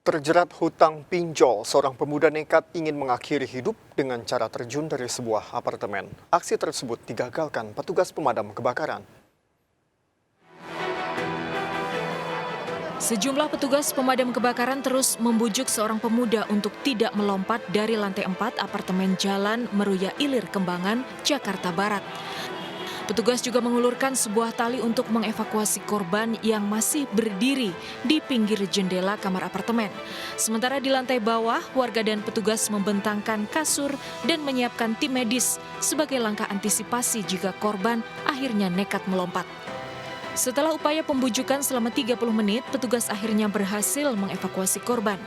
Terjerat hutang pinjol, seorang pemuda nekat ingin mengakhiri hidup dengan cara terjun dari sebuah apartemen. Aksi tersebut digagalkan petugas pemadam kebakaran. Sejumlah petugas pemadam kebakaran terus membujuk seorang pemuda untuk tidak melompat dari lantai 4 apartemen Jalan Meruya Ilir Kembangan, Jakarta Barat. Petugas juga mengulurkan sebuah tali untuk mengevakuasi korban yang masih berdiri di pinggir jendela kamar apartemen. Sementara di lantai bawah, warga dan petugas membentangkan kasur dan menyiapkan tim medis sebagai langkah antisipasi jika korban akhirnya nekat melompat. Setelah upaya pembujukan selama 30 menit, petugas akhirnya berhasil mengevakuasi korban.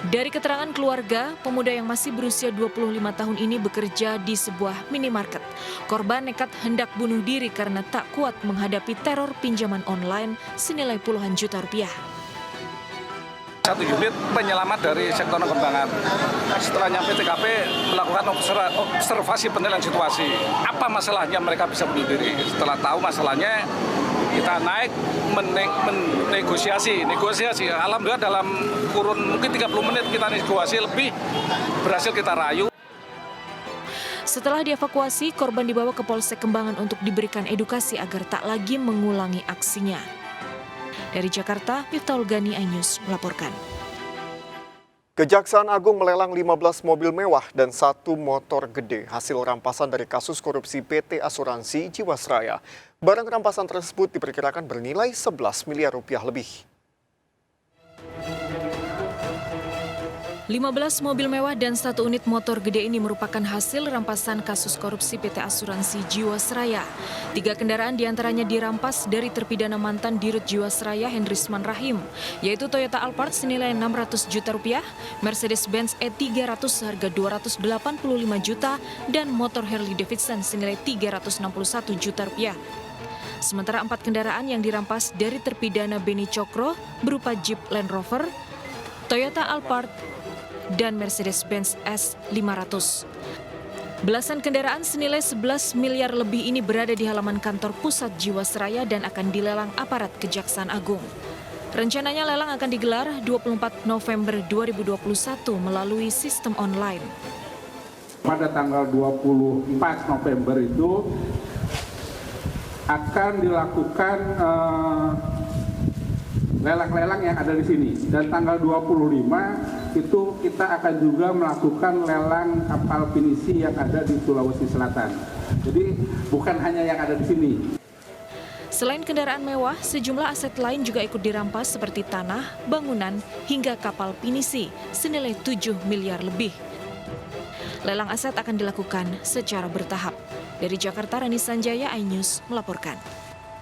Dari keterangan keluarga, pemuda yang masih berusia 25 tahun ini bekerja di sebuah minimarket. Korban nekat hendak bunuh diri karena tak kuat menghadapi teror pinjaman online senilai puluhan juta rupiah. Satu unit penyelamat dari sektor Kembangan. Setelah nyampe TKP melakukan observasi penilaian situasi. Apa masalahnya mereka bisa bunuh diri? Setelah tahu masalahnya, kita naik negosiasi. Alhamdulillah dalam kurun mungkin 30 menit kita negosiasi lebih, berhasil kita rayu. Setelah dievakuasi, korban dibawa ke Polsek Kembangan untuk diberikan edukasi agar tak lagi mengulangi aksinya. Dari Jakarta, Miftahul Gani, iNews melaporkan. Kejaksaan Agung melelang 15 mobil mewah dan 1 motor gede hasil rampasan dari kasus korupsi PT Asuransi Jiwasraya. Barang rampasan tersebut diperkirakan bernilai 11 miliar rupiah lebih. 15 mobil mewah dan 1 unit motor gede ini merupakan hasil rampasan kasus korupsi PT Asuransi Jiwasraya. 3 kendaraan diantaranya dirampas dari terpidana mantan Dirut Jiwasraya Hendrisman Rahim, yaitu Toyota Alphard senilai 600 juta rupiah, Mercedes-Benz E300 seharga 285 juta, dan motor Harley Davidson senilai 361 juta rupiah. Sementara 4 kendaraan yang dirampas dari terpidana Beni Cokro berupa Jeep Land Rover, Toyota Alphard, dan Mercedes-Benz S500. Belasan kendaraan senilai 11 miliar lebih ini berada di halaman kantor pusat Jiwasraya dan akan dilelang aparat Kejaksaan Agung. Rencananya lelang akan digelar 24 November 2021 melalui sistem online. Pada tanggal 24 November itu akan dilakukan lelang-lelang yang ada di sini, dan tanggal 25 itu kita akan juga melakukan lelang kapal pinisi yang ada di Sulawesi Selatan. Jadi bukan hanya yang ada di sini. Selain kendaraan mewah, sejumlah aset lain juga ikut dirampas seperti tanah, bangunan, hingga kapal pinisi senilai 7 miliar lebih. Lelang aset akan dilakukan secara bertahap. Dari Jakarta, Rani Sanjaya, iNews melaporkan.